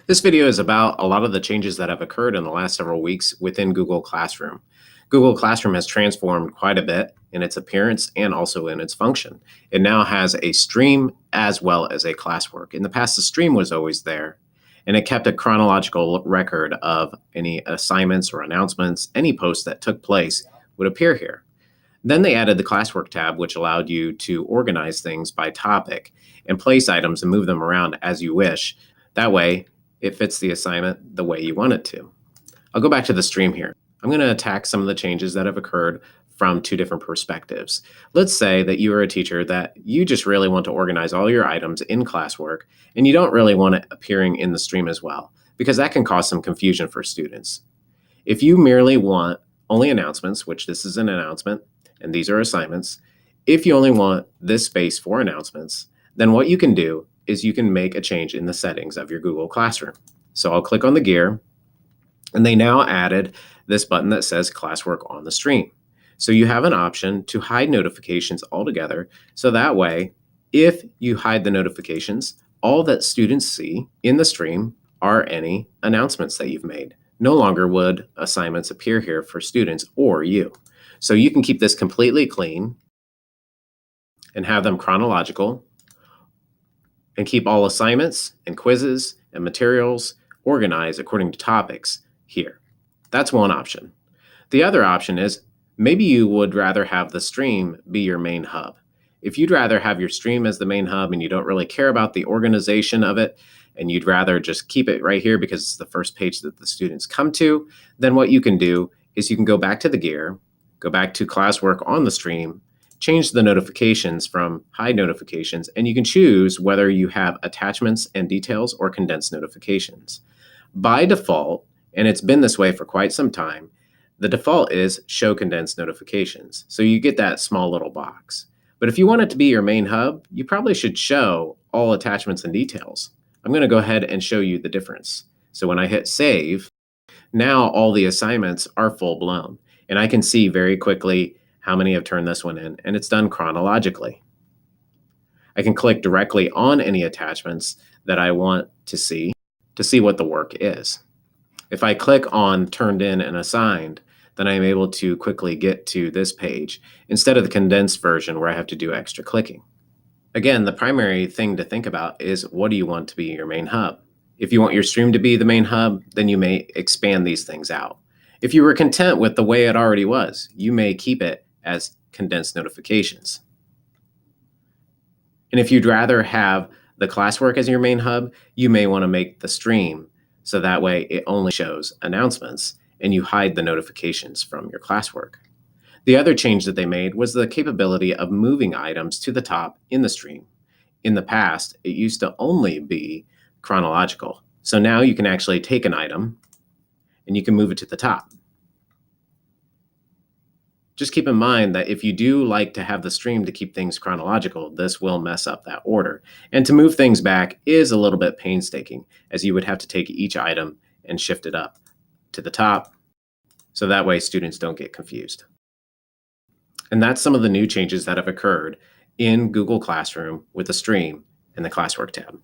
This video is about a lot of the changes that have occurred in the last several weeks within Google Classroom. Google Classroom has transformed quite a bit in its appearance and also in its function. It now has a stream as well as a classwork. In the past, the stream was always there, and it kept a chronological record of any assignments or announcements, any posts that took place would appear here. Then they added the Classwork tab, which allowed you to organize things by topic and place items and move them around as you wish. That way, it fits the assignment the way you want it to. I'll go back to the stream here. I'm going to attack some of the changes that have occurred from two different perspectives. Let's say that you are a teacher that you just really want to organize all your items in Classwork, and you don't really want it appearing in the stream as well, because that can cause some confusion for students. If you merely want only announcements, which this is an announcement, and these are assignments, if you only want this space for announcements, then what you can do is you can make a change in the settings of your Google Classroom. So I'll click on the gear, and they now added this button that says Classwork on the stream. So you have an option to hide notifications altogether. So that way, if you hide the notifications, all that students see in the stream are any announcements that you've made. No longer would assignments appear here for students or you. So you can keep this completely clean and have them chronological and keep all assignments and quizzes and materials organized according to topics here. That's one option. The other option is maybe you would rather have the stream be your main hub. If you'd rather have your stream as the main hub and you don't really care about the organization of it, and you'd rather just keep it right here because it's the first page that the students come to, then what you can do is you can go back to the gear, go back to Classwork on the stream, change the notifications from hide notifications, and you can choose whether you have attachments and details or condensed notifications. By default, and it's been this way for quite some time, the default is show condensed notifications. So you get that small little box. But if you want it to be your main hub, you probably should show all attachments and details. I'm going to go ahead and show you the difference. So when I hit save, now all the assignments are full blown, and I can see very quickly how many have turned this one in, and it's done chronologically. I can click directly on any attachments that I want to see what the work is. If I click on turned in and assigned, then I'm able to quickly get to this page instead of the condensed version where I have to do extra clicking. Again, the primary thing to think about is what do you want to be your main hub? If you want your stream to be the main hub, then you may expand these things out. If you were content with the way it already was, you may keep it as condensed notifications. And if you'd rather have the classwork as your main hub, you may want to make the stream so that way it only shows announcements and you hide the notifications from your classwork. The other change that they made was the capability of moving items to the top in the stream. In the past, it used to only be chronological. So now you can actually take an item and you can move it to the top. Just keep in mind that if you do like to have the stream to keep things chronological, this will mess up that order. And to move things back is a little bit painstaking, as you would have to take each item and shift it up to the top, so that way students don't get confused. And that's some of the new changes that have occurred in Google Classroom with the stream and the Classwork tab.